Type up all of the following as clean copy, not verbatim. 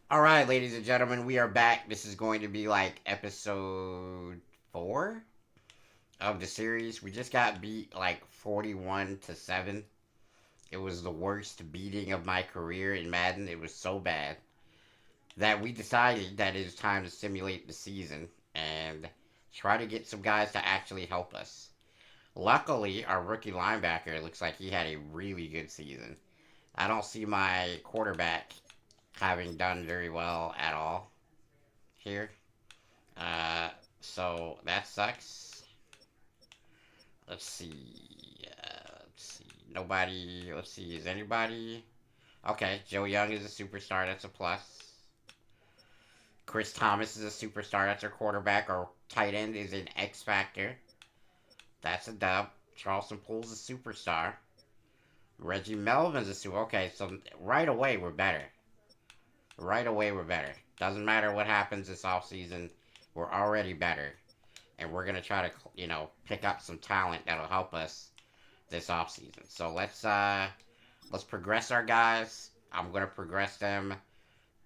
All right, ladies and gentlemen, we are back. This is going to be like episode 4 of the series. We just got beat like 41 to 7. It was the worst beating of my career in Madden. It was so bad that we decided that it is time to simulate the season and try to get some guys to actually help us. Luckily, our rookie linebacker looks like he had a really good season. I don't see my quarterback having done very well at all here. Uh, so that sucks. Let's see. Let's see. Nobody. Let's see. Is anybody? Okay, Joe Young is a superstar. That's a plus. Chris Thomas is a superstar. That's our quarterback. Our tight end is an X factor. That's a dub. Charleston Poole's a superstar. Reggie Melvin's a super. Okay, so right away we're better. Right away we're better. Doesn't matter what happens this offseason. We're already better. And we're gonna try to pick up some talent that'll help us this offseason. So let's progress our guys. I'm gonna progress them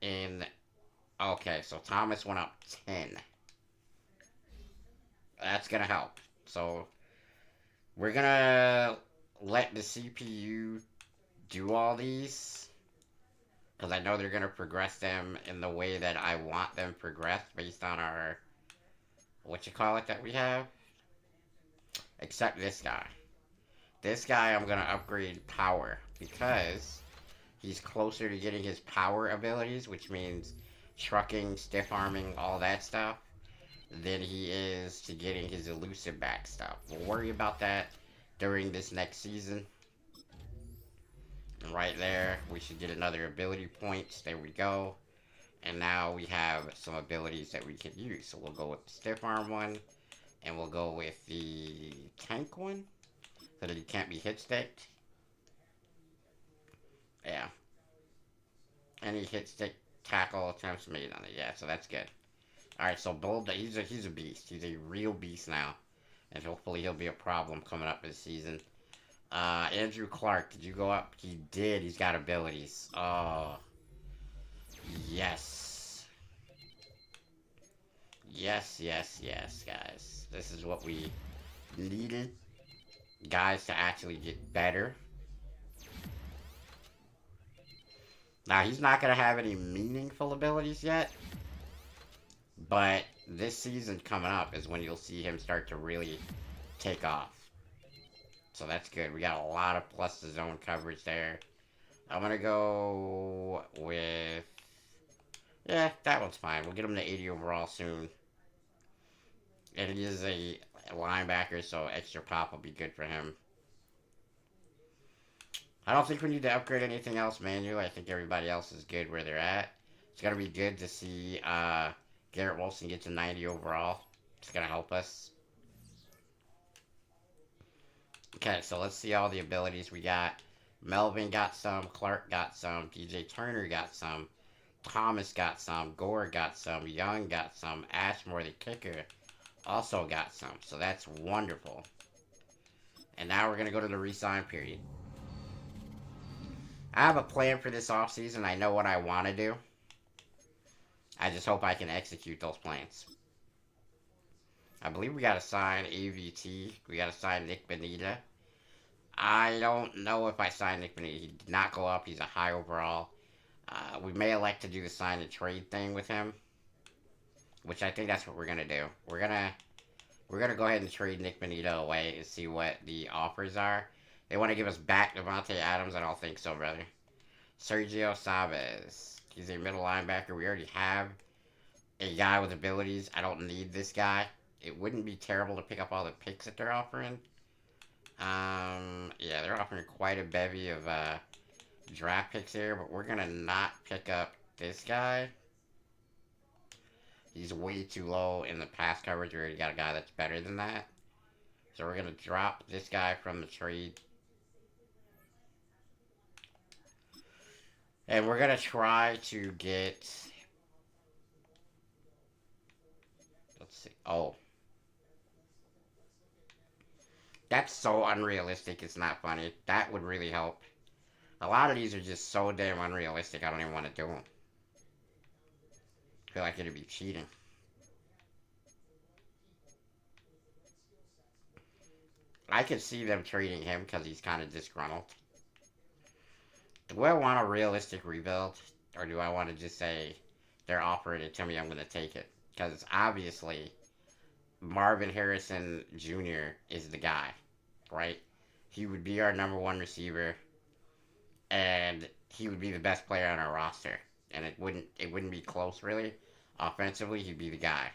in. Okay, so Thomas went up 10. That's gonna help. So we're gonna let the CPU do all these because I know they're gonna progress them in the way that I want them progressed based on our what you call it that we have. Except this guy. This guy I'm gonna upgrade power because he's closer to getting his power abilities, which means trucking, stiff arming, all that stuff, than he is to getting his elusive back stuff. We'll worry about that during this next season. And right there, we should get another ability points. There we go. And now we have some abilities that we can use. So we'll go with the stiff arm one, and we'll go with the tank one, so that he can't be hit sticked. Yeah. Any hit stick tackle attempts made on it. Yeah, so that's good. All right, so Bull, he's a beast. He's a real beast now, and hopefully he'll be a problem coming up this season. Andrew Clark, did you go up? He did. He's got abilities. Oh, yes, yes, guys. This is what we needed. Guys to actually get better. Now he's not gonna have any meaningful abilities yet, but this season coming up is when you'll see him start to really take off. So that's good. We got a lot of plus the zone coverage there. I'm gonna go with yeah, that one's fine. We'll get him to 80 overall soon. And he is a linebacker, so extra pop will be good for him. I don't think we need to upgrade anything else manually. I think everybody else is good where they're at. It's gonna be good to see Garrett Wilson get to 90 overall. It's gonna help us. Okay, so let's see all the abilities we got. Melvin got some, Clark got some, DJ Turner got some, Thomas got some, Gore got some, Young got some, Ashmore the kicker also got some. So that's wonderful. And now we're gonna go to the resign period. I have a plan for this offseason. I know what I want to do. I just hope I can execute those plans. I believe we got to sign AVT. We got to sign Nick Benita. I don't know if I signed Nick Benita. He did not go up. He's a high overall. We may elect to do the sign and trade thing with him, which I think that's what we're gonna do. We're gonna go ahead and trade Nick Benita away and see what the offers are. They want to give us back Devontae Adams. I don't think so, brother. Sergio Savez. He's a middle linebacker. We already have a guy with abilities. I don't need this guy. It wouldn't be terrible to pick up all the picks that they're offering. Yeah, they're offering quite a bevy of draft picks here, but we're gonna not pick up this guy. He's way too low in the pass coverage. We already got a guy that's better than that. So we're gonna drop this guy from the trade. And we're gonna try to get let's see. Oh. That's so unrealistic, it's not funny. That would really help. A lot of these are just so damn unrealistic, I don't even want to do them. I feel like it'd be cheating. I could see them trading him because he's kind of disgruntled. Do I want a realistic rebuild, or do I want to just say they're offering it to me, I'm going to take it? Because obviously Marvin Harrison Jr. is the guy, right? He would be our number one receiver, and he would be the best player on our roster, and it wouldn't be close really. Offensively, he'd be the guy.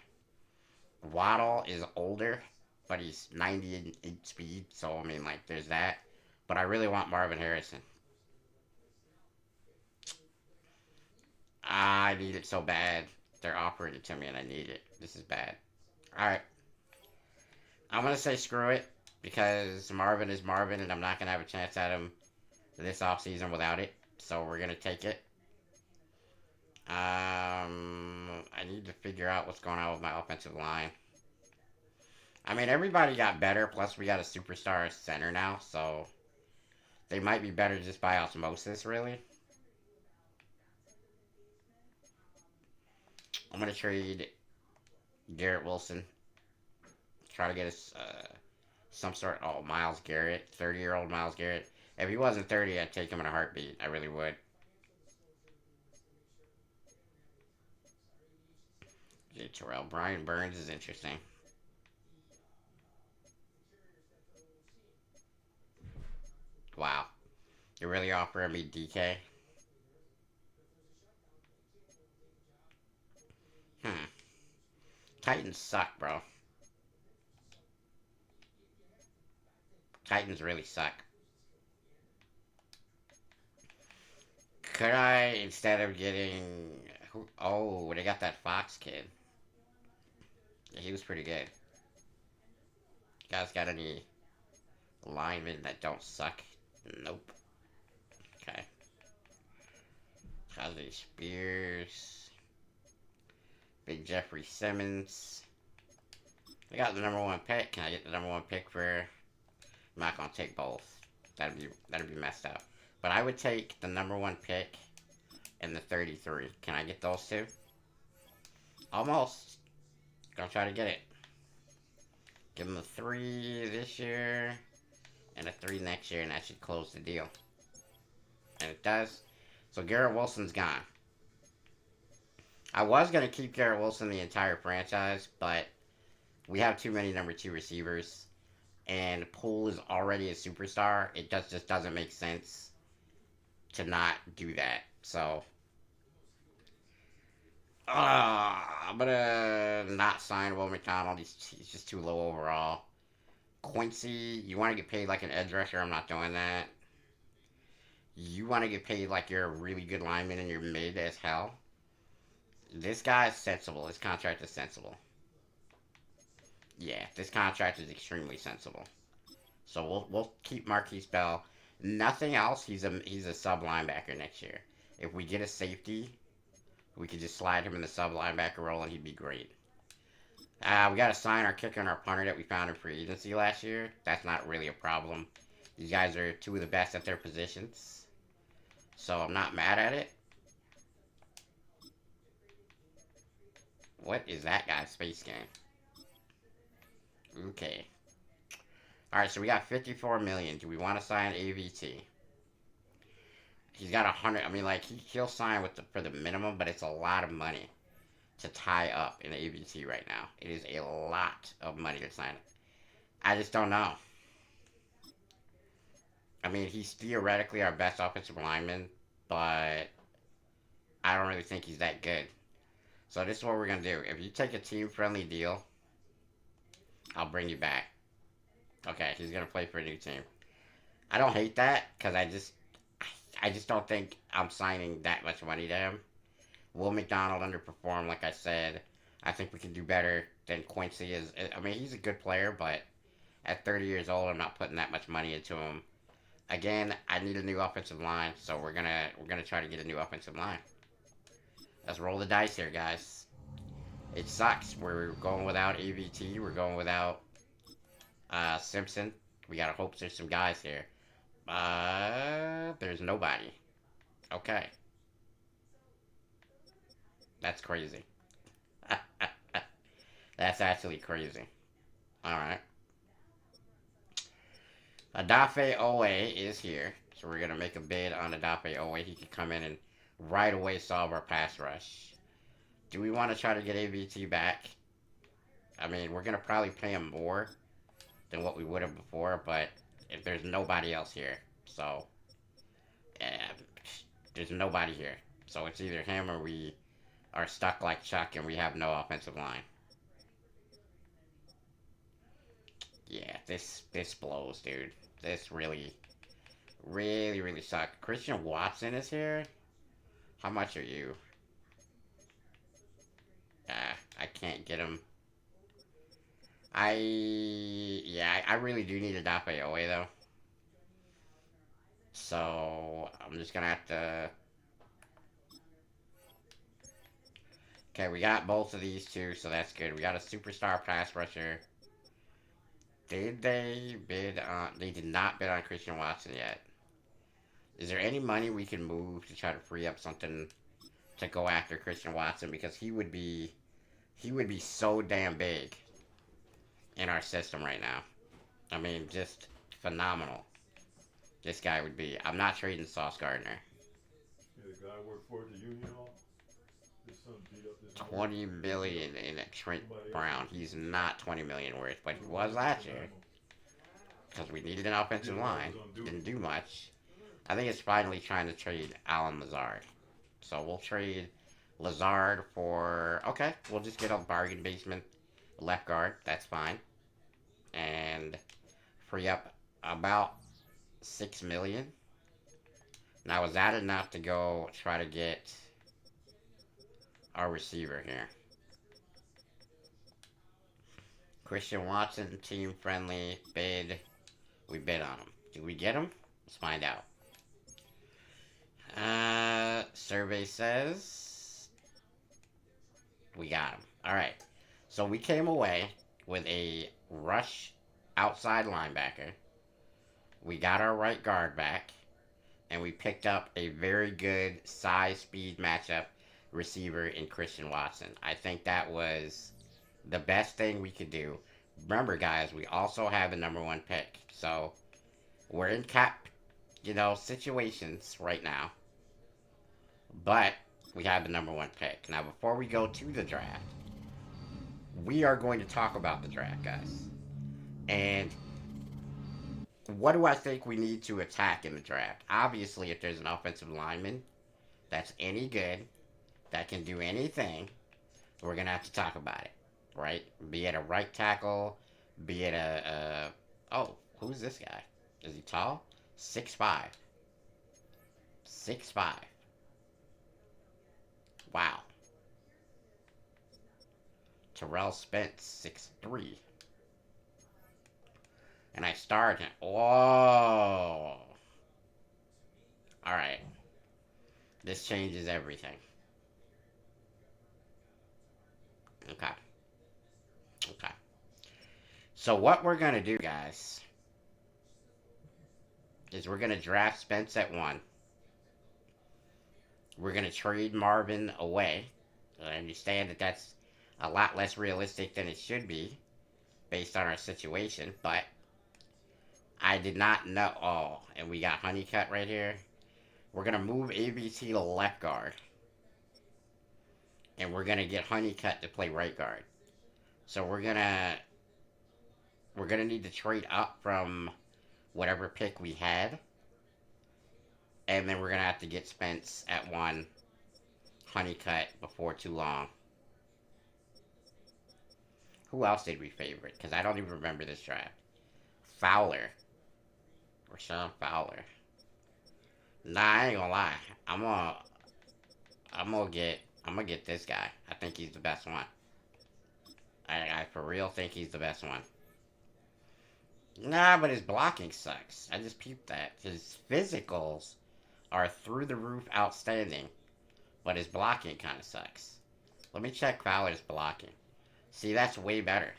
Waddle is older, but he's 98 speed, so I mean, like, there's that. But I really want Marvin Harrison. I need it so bad. They're offering it to me, and I need it. This is bad. All right, I'm gonna say screw it because Marvin is Marvin, and I'm not gonna have a chance at him this offseason without it. So we're gonna take it. I need to figure out what's going on with my offensive line. I mean, everybody got better. Plus, we got a superstar center now, so they might be better just by osmosis. Really, I'm gonna trade Garrett Wilson. Try to get us some sort. Oh, Miles Garrett, 30-year-old Miles Garrett. If he wasn't 30, I'd take him in a heartbeat. I really would. J. Terrell, Brian Burns is interesting. Wow, you're really offering me DK? Hmm. Titans suck, bro. Titans really suck. Could I, instead of getting, oh, they got that Fox kid. Yeah, he was pretty good. You guys got any linemen that don't suck? Nope. Okay. Cosby Spears. Big Jeffrey Simmons. I got the number one pick. Can I get the number one pick for? I'm not gonna take both. That'd be messed up. But I would take the number one pick and the 33. Can I get those two? Almost. Gonna try to get it. Give him a 3 this year and a 3 next year, and that should close the deal. And it does. So Garrett Wilson's gone. I was going to keep Garrett Wilson the entire franchise, but we have too many number 2 receivers, and Poole is already a superstar. It just doesn't make sense to not do that. So, I'm going to not sign Will McDonald. He's just too low overall. Quincy, you want to get paid like an edge rusher? I'm not doing that. You want to get paid like you're a really good lineman and you're mid as hell? This guy is sensible. His contract is sensible. Yeah, this contract is extremely sensible. So we'll keep Marquise Bell. Nothing else. He's a sub linebacker next year. If we get a safety, we could just slide him in the sub linebacker role and he'd be great. We got to sign our kicker and our punter that we found in free agency last year. That's not really a problem. These guys are two of the best at their positions, so I'm not mad at it. What is that guy's space game? Okay. All right, so we got 54 million. Do we want to sign AVT? He's got 100. I mean, like he'll sign for the minimum, but it's a lot of money to tie up in AVT right now. It is a lot of money to sign. I just don't know. I mean, he's theoretically our best offensive lineman, but I don't really think he's that good. So this is what we're gonna do. If you take a team-friendly deal, I'll bring you back. Okay, he's gonna play for a new team. I don't hate that because I just don't think I'm signing that much money to him. Will McDonald underperformed, like I said. I think we can do better than Quincy is. I mean, he's a good player, but at 30 years old, I'm not putting that much money into him. Again, I need a new offensive line, so we're gonna try to get a new offensive line. Let's roll the dice here, guys. It sucks. We're going without AVT. We're going without Simpson. We gotta hope there's some guys here. There's nobody. Okay, that's crazy. That's actually crazy. All right. Adafe Owe is here. So we're going to make a bid on Adafe Owe. He can come in and right away solve our pass rush. Do we want to try to get AVT back? I mean, we're going to probably pay him more than what we would have before, but if there's nobody else here, so yeah, there's nobody here. So it's either him or we are stuck like Chuck and we have no offensive line. Yeah, this blows, dude. This really sucks. Christian Watson is here. How much are you? I can't get him. I really do need a Dape Owe though. So I'm just gonna have to. Okay, we got both of these two, so that's good. We got a superstar pass rusher. Did they bid on? They did not bid on Christian Watson yet. Is there any money we can move to try to free up something to go after Christian Watson because he would be so damn big in our system right now. I mean, just phenomenal. This guy would be. I'm not trading Sauce Gardner. Yeah, the guy worked for the Union Hall. His son beat up his 20 million in a Trent Brown. He's not 20 million worth, but he was last year because we needed an offensive line. Didn't do much. I think it's finally trying to trade Alan Lazard. So we'll trade Lazard for. Okay, we'll just get a bargain basement left guard. That's fine. And free up about 6 million. Now, is that enough to go try to get our receiver here? Christian Watson, team friendly, bid. We bid on him. Do we get him? Let's find out. Survey says we got him. Alright. So we came away with a rush outside linebacker. We got our right guard back. And we picked up a very good size speed matchup receiver in Christian Watson. I think that was the best thing we could do. Remember, guys, we also have the number one pick. So we're in cap, situations right now. But we have the number one pick. Now, before we go to the draft, we are going to talk about the draft, guys. And what do I think we need to attack in the draft? Obviously, if there's an offensive lineman that's any good, that can do anything, we're going to have to talk about it, right? Be it a right tackle, be it oh, who's this guy? Is he tall? 6'5". 6'5". Wow. Terrell Spence, 6'3". And I started him. Whoa. Alright. This changes everything. Okay. Okay. So what we're going to do, guys, is we're going to draft Spence at 1. We're going to trade Marvin away. I understand that that's a lot less realistic than it should be based on our situation, but I did not know. Oh, and we got Honeycutt right here. We're going to move AVT to left guard. And we're going to get Honeycutt to play right guard. So we're going to need to trade up from whatever pick we had. And then we're going to have to get Spence at 1, Honeycutt before too long. Who else did we favorite? Because I don't even remember this draft. Fowler. Rashawn Fowler. Nah, I ain't gonna lie. I'm gonna get this guy. I think he's the best one. I for real think he's the best one. Nah, but his blocking sucks. I just peeped that. His physicals are through the roof outstanding, but his blocking kind of sucks. Let me check Fowler's blocking. See, that's way better.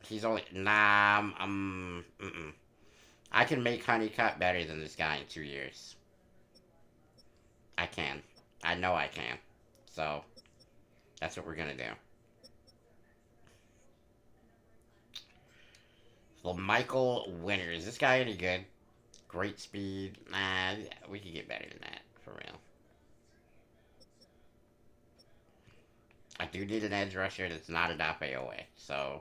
He's only I can make Honeycutt better than this guy in 2 years. I can. I know I can. So That's what we're gonna do. Well, Michael Winner. Is this guy any good? Great speed. Nah, we could get better than that, for real. I do need an edge rusher that's not a Dape away. So,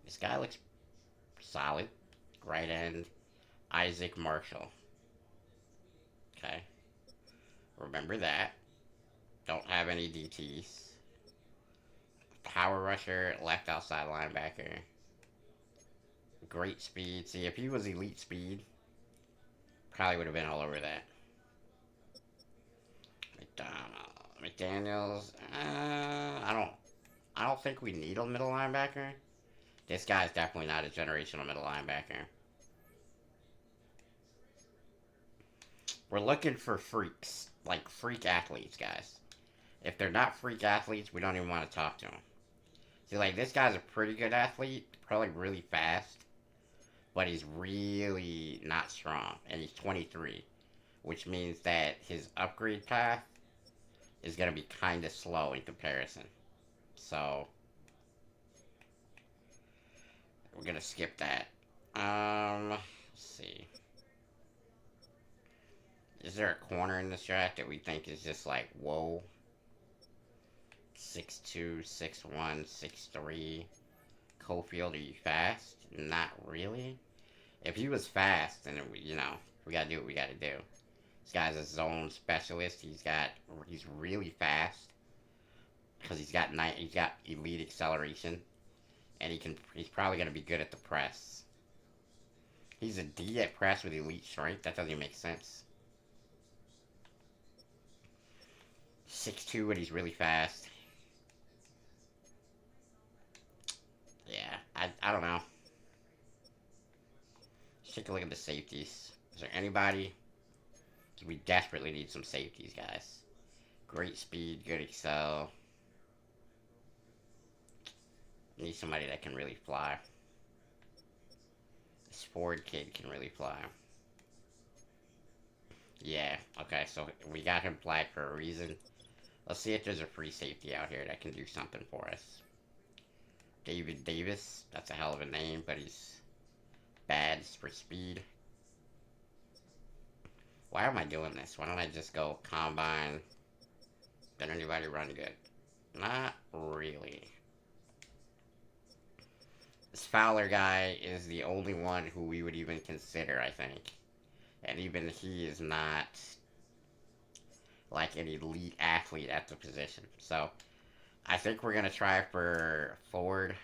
this guy looks solid. Right end. Isaac Marshall. Okay. Remember that. Don't have any DTs. Power rusher, left outside linebacker. Great speed. See, if he was elite speed, probably would have been all over that. McDaniels. I don't think we need a middle linebacker. This guy's definitely not a generational middle linebacker. We're looking for freaks, like freak athletes, guys. If they're not freak athletes, we don't even want to talk to them. See, like this guy's a pretty good athlete, probably really fast, but he's really not strong, and he's 23, which means that his upgrade path is going to be kind of slow in comparison. So we're going to skip that. Let's see. Is there a corner in this draft that we think is just like, whoa? 6'2", 6'1", 6'3". Cofield, are you fast? Not really. If he was fast, then we gotta do what we gotta do. This guy's a zone specialist. He's really fast because he's got elite acceleration, and he's probably gonna be good at the press. He's a D at press with elite strength. That doesn't even make sense. 6'2", and he's really fast. Yeah, I don't know. Let's take a look at the safeties. Is there anybody? We desperately need some safeties, guys. Great speed, good excel. Need somebody that can really fly. This Ford kid can really fly. Yeah, okay, so we got him flagged for a reason. Let's see if there's a free safety out here that can do something for us. David Davis, that's a hell of a name, but he's bad for speed. Why am I doing this? Why don't I just go combine? Did anybody run good? Not really. This Fowler guy is the only one who we would even consider, I think. And even he is not like an elite athlete at the position. So I think we're going to try for Ford.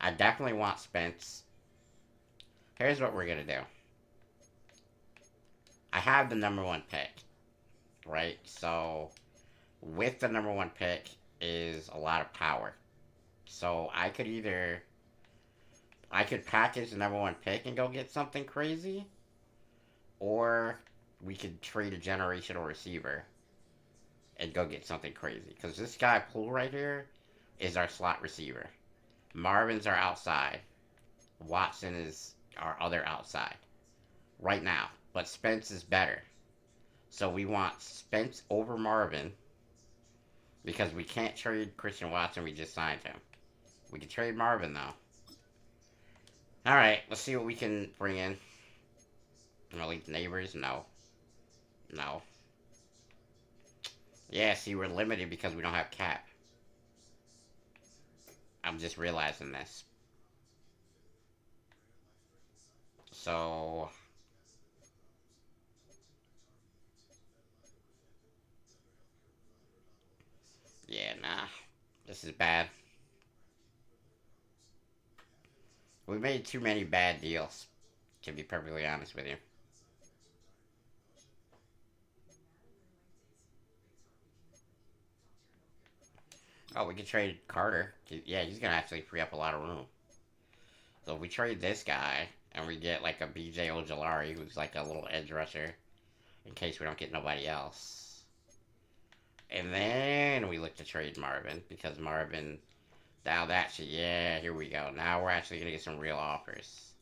I definitely want Spence. Here's what we're going to do. I have the number one pick, right? So with the number one pick is a lot of power. So I could package the number one pick and go get something crazy, or we could trade a generational receiver and go get something crazy. Because this guy Poole right here is our slot receiver. Marvin's our outside. Watson is our other outside right now. But Spence is better. So we want Spence over Marvin because we can't trade Christian Watson. We just signed him. We can trade Marvin though. All right, let's see what we can bring in. Elite neighbors? No. No. Yeah, see, we're limited because we don't have cap. I'm just realizing this. So, yeah, nah. This is bad. We made too many bad deals, to be perfectly honest with you. Oh, we could trade Carter. Yeah, he's gonna actually free up a lot of room. So if we trade this guy, and we get like a BJ Ojolari, who's like a little edge rusher, in case we don't get nobody else. And then we look to trade Marvin, because Marvin, now that shit, yeah, here we go. Now we're actually gonna get some real offers.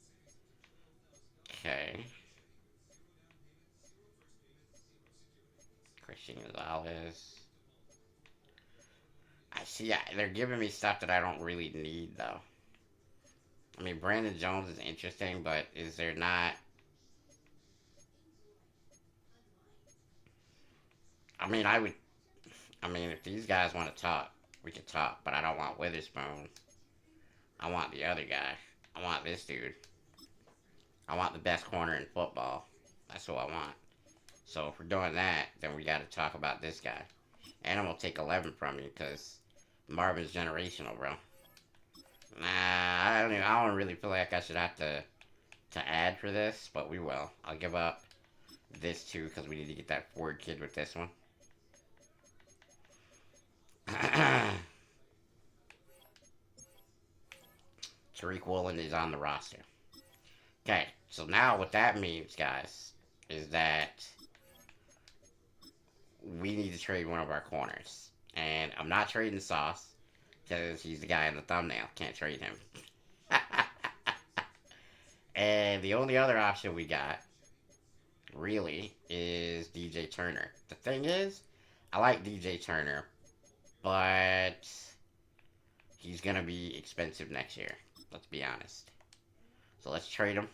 Okay. Christian Gonzalez. See, they're giving me stuff that I don't really need, though. I mean, Brandon Jones is interesting, but is there not... I mean, I would... I mean, if these guys want to talk, we can talk, but I don't want Witherspoon. I want the other guy. I want this dude. I want the best corner in football. That's what I want. So if we're doing that, then we got to talk about this guy. And I'm going to take 11 from you because Marvin's generational, bro. Nah, I don't really feel like I should have to add for this, but we will. I'll give up this too because we need to get that Ford kid with this one. Tariq Woolen is on the roster. Okay, so now what that means, guys, is that we need to trade one of our corners. And I'm not trading Sauce because he's the guy in the thumbnail. Can't trade him. And the only other option we got, really, is DJ Turner. The thing is, I like DJ Turner, but he's going to be expensive next year. Let's be honest. So let's trade him.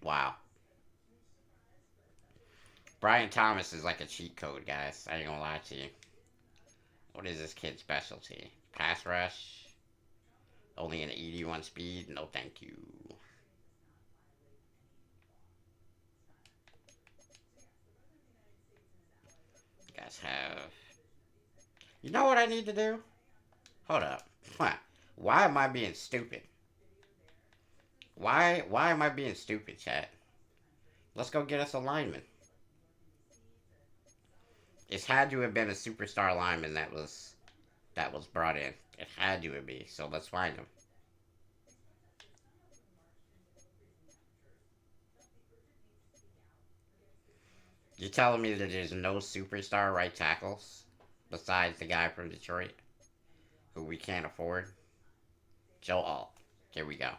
Wow. Brian Thomas is like a cheat code, guys. I ain't gonna lie to you. What is this kid's specialty? Pass rush? Only an 81 speed? No, thank you. You guys have... You know what I need to do? Hold up. Why am I being stupid? Why am I being stupid, chat? Let's go get us a lineman. It's had to have been a superstar lineman that was brought in. It had to be. So let's find him. You're telling me that there's no superstar right tackles besides the guy from Detroit who we can't afford? Joe Alt. Here we go.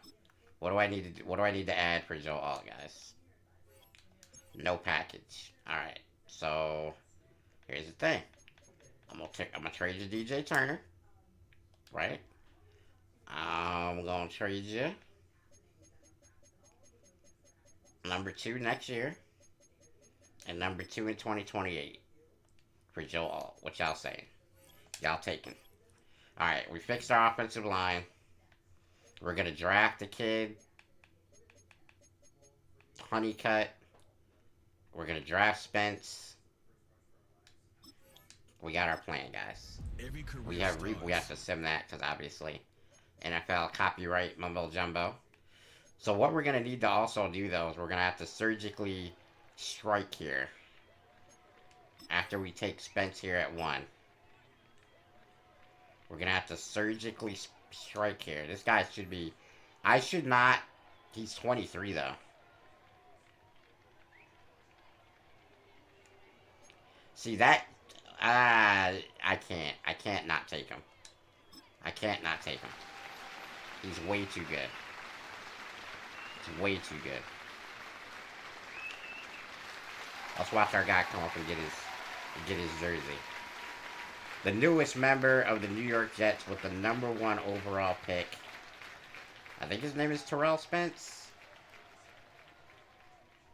What do I need to do? What do I need to add for Joe Alt, guys? No package. All right. So here's the thing. I'm gonna trade you DJ Turner, right? I'm gonna trade you number 2 next year and number 2 in 2028 for Joe Alt. What y'all saying? Y'all taking? All right. We fixed our offensive line. We're gonna draft a kid. Honeycutt. We're gonna draft Spence. We got our plan, guys. We have to sim that because obviously NFL copyright mumbo jumbo. So what we're gonna need to also do though is we're gonna have to surgically strike here after we take Spence here at 1. We're gonna have to surgically strike here. This guy should be... I should not... He's 23 though. See that... I can't. I can't not take him. I can't not take him. He's way too good. He's way too good. Let's watch our guy come up and get his jersey. The newest member of the New York Jets with the #1 overall pick. I think his name is Terrell Spence.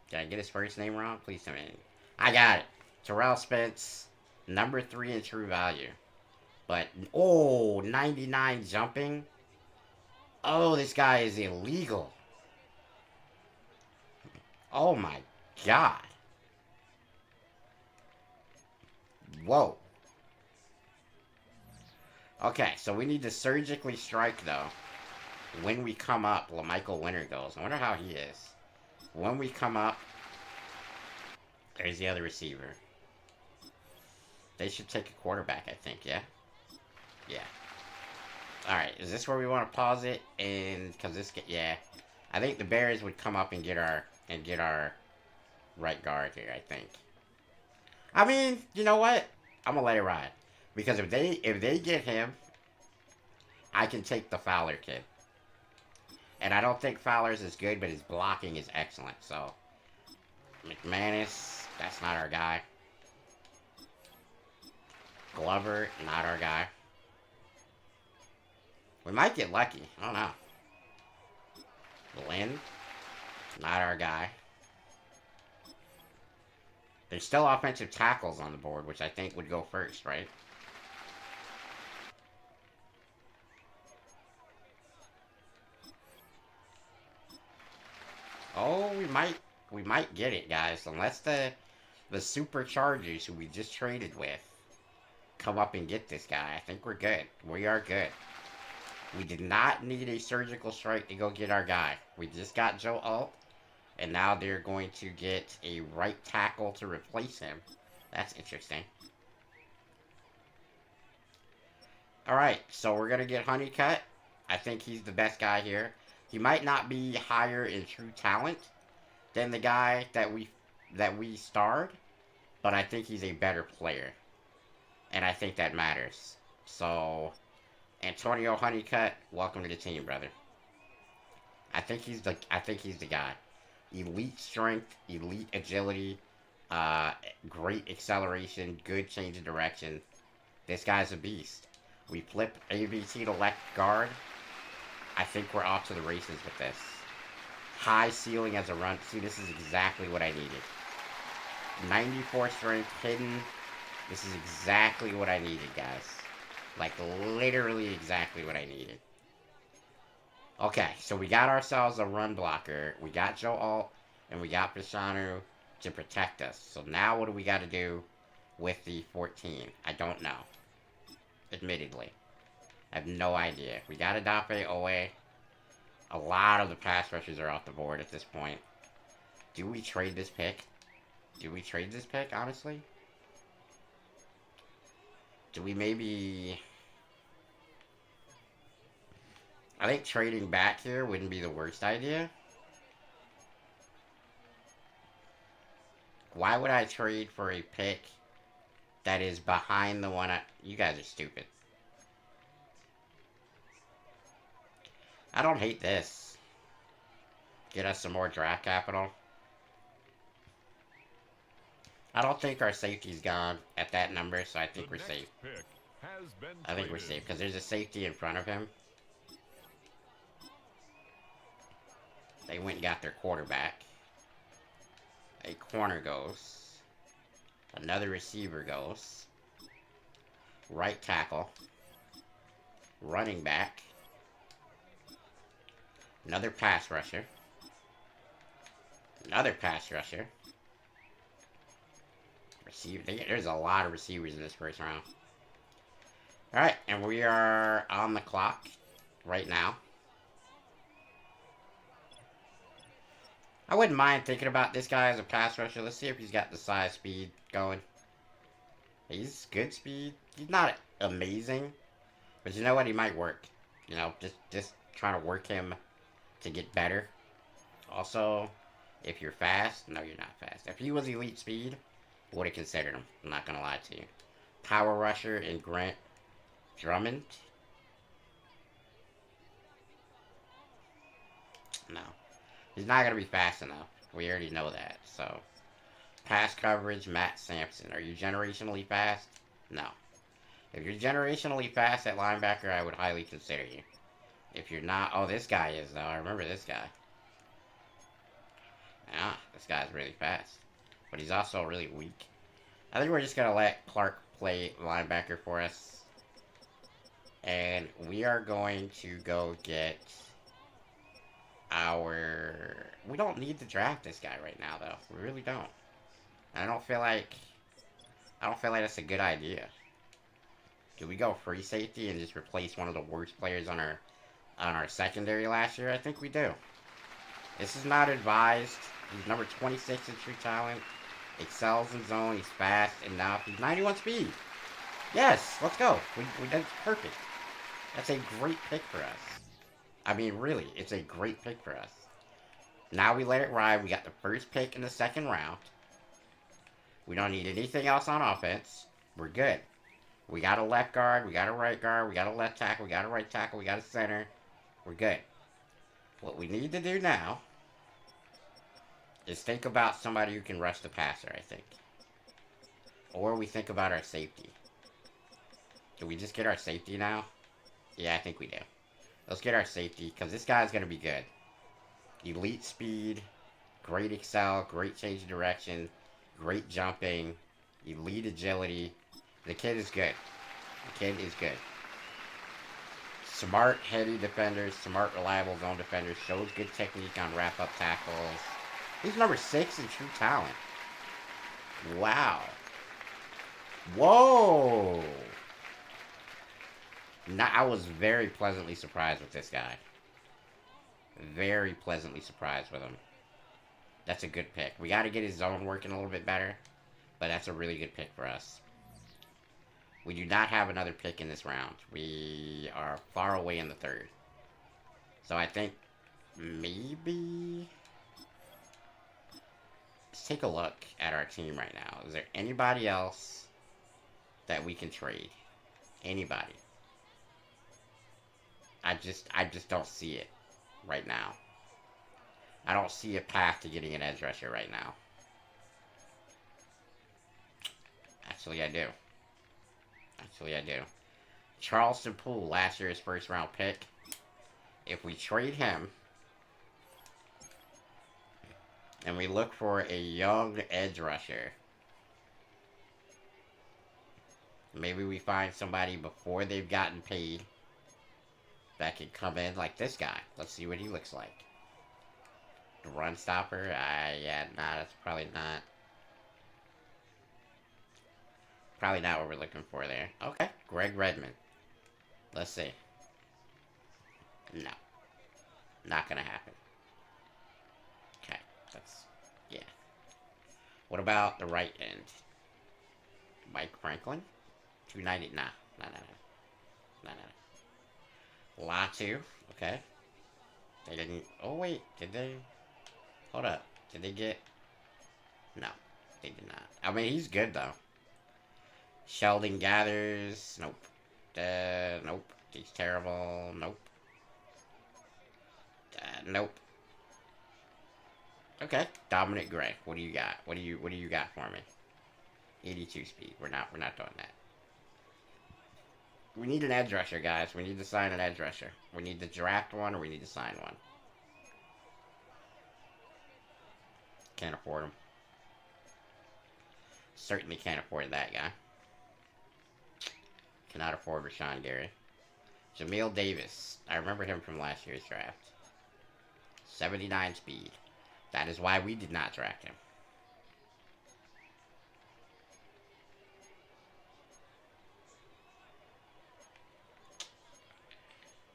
Did I get his first name wrong? Please tell me. I got it. Terrell Spence, #3 in true value. But, 99 jumping. Oh, this guy is illegal. Oh my god. Whoa. Okay, so we need to surgically strike, though. When we come up, LaMichael Winter goes. I wonder how he is. When we come up, there's the other receiver. They should take a quarterback, I think, yeah? Yeah. Alright, is this where we want to pause it? And, because this, yeah. I think the Bears would come up and get our right guard here, I think. I mean, you know what? I'm going to let it ride. Because if they get him, I can take the Fowler kid. And I don't think Fowler's is good, but his blocking is excellent. So, McManus, that's not our guy. Glover, not our guy. We might get lucky. I don't know. Lynn, not our guy. There's still offensive tackles on the board, which I think would go first, right? Oh, we might get it, guys. Unless the Superchargers, who we just traded with, come up and get this guy. I think we're good. We are good. We did not need a surgical strike to go get our guy. We just got Joe Alt, and now they're going to get a right tackle to replace him. That's interesting. Alright, so we're going to get Honeycutt. I think he's the best guy here. He might not be higher in true talent than the guy that we starred, but I think he's a better player. And I think that matters. So, Antonio Honeycutt, welcome to the team, brother. I think he's the guy. Elite strength, elite agility, great acceleration, good change of direction. This guy's a beast. We flip AVT to left guard. I think we're off to the races with this. High ceiling as a run. See, this is exactly what I needed. 94 strength, hidden. This is exactly what I needed, guys. Like, literally exactly what I needed. Okay, so we got ourselves a run blocker. We got Joe Alt, and we got Pishanu to protect us. So now what do we got to do with the 14? I don't know. Admittedly. I have no idea. We got Adape Owe. A lot of the pass rushers are off the board at this point. Do we trade this pick? Do we trade this pick, honestly? Do we maybe... I think trading back here wouldn't be the worst idea. Why would I trade for a pick that is behind the one I... You guys are stupid. I don't hate this. Get us some more draft capital. I don't think our safety's gone at that number, so I think we're safe. I think we're safe, because there's a safety in front of him. They went and got their quarterback. A corner goes. Another receiver goes. Right tackle. Running back. Another pass rusher. Another pass rusher. There's a lot of receivers in this first round. Alright, and we are on the clock right now. I wouldn't mind thinking about this guy as a pass rusher. Let's see if he's got the size speed going. He's good speed. He's not amazing. But you know what? He might work. You know, just trying to work him to get better. Also, if you're fast, no, you're not fast. If he was elite speed, would have considered him. I'm not gonna lie to you. Power rusher and Grant Drummond. No. He's not going to be fast enough. We already know that. So, pass coverage, Matt Sampson. Are you generationally fast? No. If you're generationally fast at linebacker, I would highly consider you. If you're not... Oh, this guy is, though. I remember this guy. Yeah, this guy's really fast. But he's also really weak. I think we're just going to let Clark play linebacker for us. And we are going to go get our... We don't need to draft this guy right now, though. We really don't. I don't feel like that's a good idea. Do we go free safety and just replace one of the worst players on our secondary last year? I think we do. This is not advised. He's number 26 in true talent. Excels in zone. He's fast enough. He's 91 speed. Yes, let's go. That's perfect. That's a great pick for us. I mean, really, it's a great pick for us. Now we let it ride. We got the first pick in the second round. We don't need anything else on offense. We're good. We got a left guard. We got a right guard. We got a left tackle. We got a right tackle. We got a center. We're good. What we need to do now is think about somebody who can rush the passer, I think. Or we think about our safety. Do we just get our safety now? Yeah, I think we do. Let's get our safety, because this guy's going to be good. Elite speed, great excel, great change of direction, great jumping, elite agility. The kid is good. The kid is good. Smart, heady defenders, smart, reliable zone defenders, shows good technique on wrap-up tackles. He's number 6 in true talent. Wow. Whoa! I was very pleasantly surprised with this guy. Very pleasantly surprised with him. That's a good pick. We got to get his zone working a little bit better, but that's a really good pick for us. We do not have another pick in this round. We are far away in the 3rd. So I think maybe... Let's take a look at our team right now. Is there anybody else that we can trade? Anybody? I just don't see it right now. I don't see a path to getting an edge rusher right now. Actually, I do. Charleston Poole, last year's first round pick. If we trade him and we look for a young edge rusher, maybe we find somebody before they've gotten paid that can come in like this guy. Let's see what he looks like. The run stopper? Yeah, nah, that's probably not. Probably not what we're looking for there. Okay, Greg Redmond. Let's see. No. Not gonna happen. Okay, that's... yeah. What about the right end? Mike Franklin? 290? Nah. Nah. Latu? Okay. They didn't... oh, wait. Did they... hold up. Did they get... no. They did not. I mean, he's good, though. Sheldon Gathers. Nope. Nope. He's terrible. Nope. Nope. Okay. Dominic Gray. What do you got? What do you got for me? 82 speed. We're not doing that. We need an edge rusher, guys. We need to sign an edge rusher. We need to draft one, or we need to sign one. Can't afford him. Certainly can't afford that guy. Cannot afford Rashawn Gary. Jamil Davis. I remember him from last year's draft. 79 speed. That is why we did not draft him.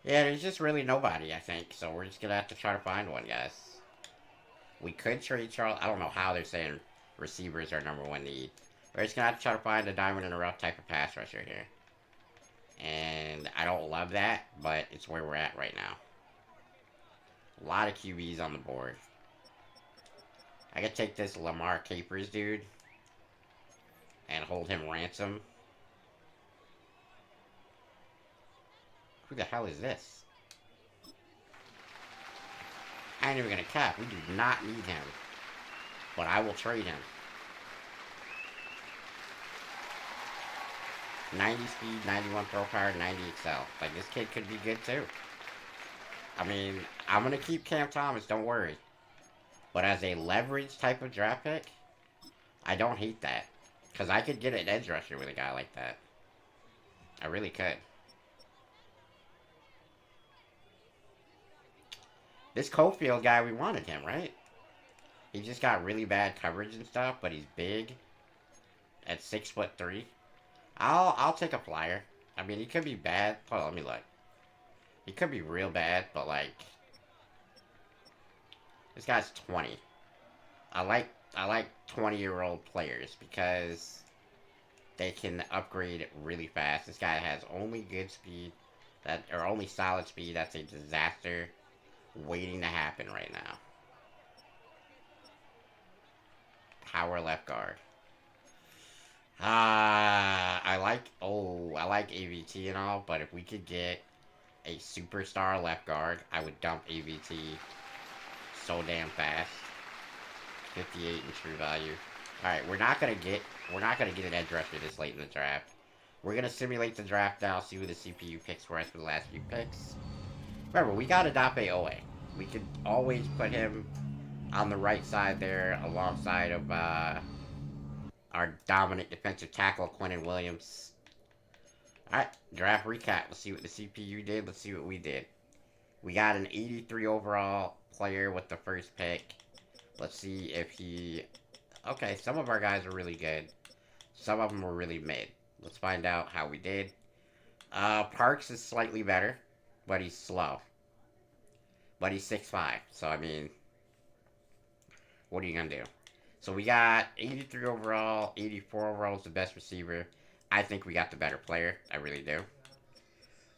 Yeah, there's just really nobody, I think. So we're just going to have to try to find one, guys. We could trade Charles. I don't know how they're saying receivers are number 1 need. We're just going to have to try to find a diamond in the rough type of pass rusher here. And I don't love that, but it's where we're at right now. A lot of QBs on the board. I could take this Lamar Capers dude and hold him ransom. Who the hell is this? I ain't even gonna cap. We do not need him. But I will trade him. 90 speed, 91 throw power, 90 excel. Like, this kid could be good too. I mean, I'm gonna keep Cam Thomas, don't worry. But as a leverage type of draft pick, I don't hate that. Because I could get an edge rusher with a guy like that. I really could. This Cofield guy, we wanted him, right? He just got really bad coverage and stuff, but he's big. At 6'3". I'll take a flyer. I mean, he could be bad. Hold on, let me look. He could be real bad, but like, this guy's 20. I like 20-year-old players because they can upgrade really fast. This guy has only good speed, or only solid speed. That's a disaster waiting to happen right now. Power left guard. I like AVT and all, but if we could get a superstar left guard, I would dump AVT so damn fast. 58 in true value. All right, we're not gonna get an edge rusher this late in the draft. We're gonna simulate the draft now, see who the CPU picks for us for the last few picks. Remember, we got Adape Owe. We could always put him on the right side there, alongside of our dominant defensive tackle Quentin Williams. All right, draft recap. Let's see what the CPU did. Let's see what we did. We got an 83 overall player with the first pick. Let's see if he. Okay, some of our guys are really good. Some of them were really mid. Let's find out how we did. Parks is slightly better, but he's slow. But he's 6'5", so I mean, what are you gonna do? So we got 83 overall, 84 overall is the best receiver. I think we got the better player. I really do.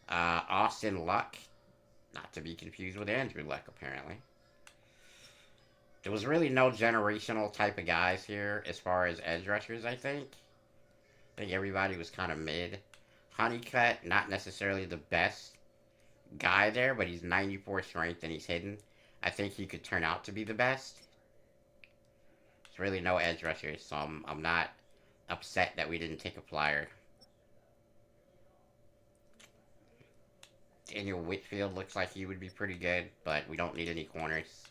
Austin Luck, not to be confused with Andrew Luck, apparently. There was really no generational type of guys here as far as edge rushers, I think. I think everybody was kind of mid. Honeycutt, not necessarily the best guy there, but he's 94 strength and he's hidden. I think he could turn out to be the best. There's really no edge rushers, so I'm not upset that we didn't take a flyer. Daniel Whitfield looks like he would be pretty good, but we don't need any corners.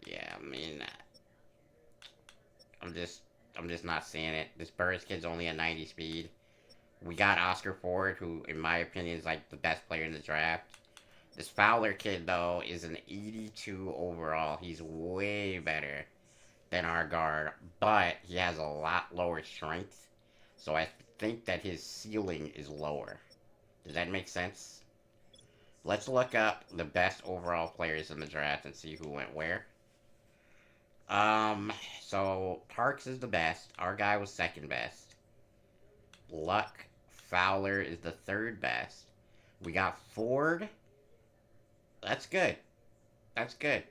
Yeah, I mean, I'm just not seeing it. This Burris kid's only a 90 speed. We got Oscar Ford, who, in my opinion, is like the best player in the draft. This Fowler kid, though, is an 82 overall. He's way better than our guard, but he has a lot lower strength. So I think that his ceiling is lower. Does that make sense? Let's look up the best overall players in the draft and see who went where. So Parks is the best. Our guy was second best. Luck Fowler is the third best. We got Ford. That's good. That's good.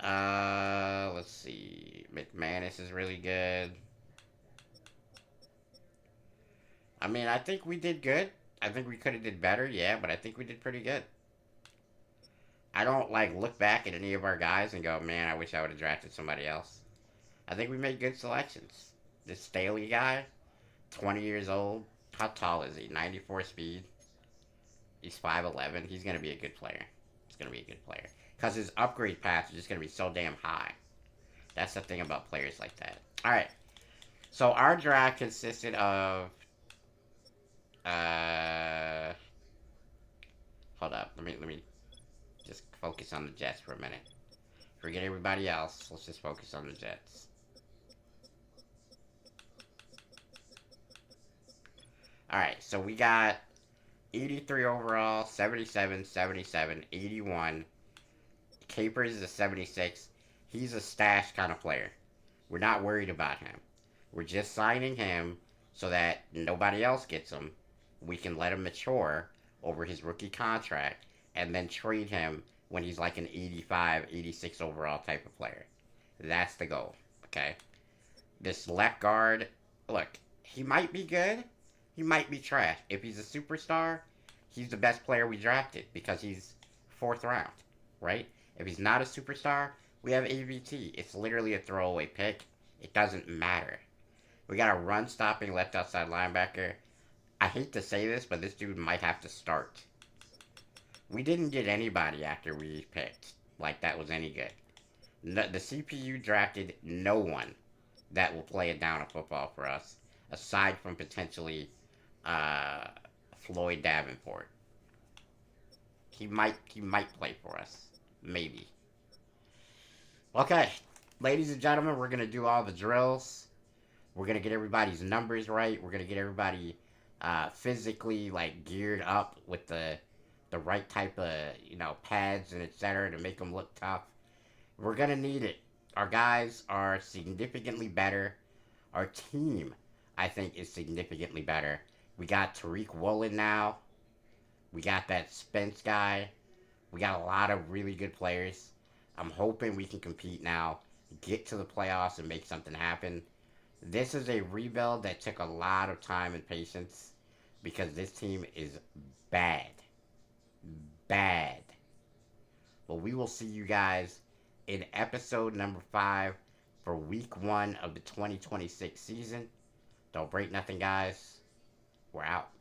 Let's see. McManus is really good. I mean, I think we did good. I think we could have did better, yeah, but I think we did pretty good. I don't like look back at any of our guys and go, man, I wish I would have drafted somebody else. I think we made good selections. This Staley guy, 20 years old. How tall is he? 94 speed. He's 5'11". He's gonna be a good player. He's gonna be a good player because his upgrade path is just gonna be so damn high. That's the thing about players like that. All right. So our draft consisted of. Hold up. Let me just focus on the Jets for a minute. Forget everybody else. Let's just focus on the Jets. Alright, so we got 83 overall, 77, 77, 81. Capers is a 76. He's a stash kind of player. We're not worried about him. We're just signing him so that nobody else gets him. We can let him mature over his rookie contract and then trade him when he's like an 85, 86 overall type of player. That's the goal, okay? This left guard, look, he might be good, he might be trash. If he's a superstar, he's the best player we drafted because he's fourth round, right? If he's not a superstar, we have AVT. It's literally a throwaway pick. It doesn't matter. We got a run-stopping left outside linebacker. I hate to say this, but this dude might have to start. We didn't get anybody after we picked. Like, that was any good. No, the CPU drafted no one that will play a down of football for us, aside from potentially Floyd Davenport. He might play for us. Maybe. Okay. Ladies and gentlemen, we're going to do all the drills. We're going to get everybody's numbers right. We're going to get everybody physically, like, geared up with the right type of, pads and etc. to make them look tough. We're going to need it. Our guys are significantly better. Our team, I think, is significantly better. We got Tariq Woolen now. We got that Spence guy. We got a lot of really good players. I'm hoping we can compete now, get to the playoffs, and make something happen. This is a rebuild that took a lot of time and patience. because this team is bad. Bad. But we will see you guys in episode number 5 for week 1 of the 2026 season. Don't break nothing, guys. We're out.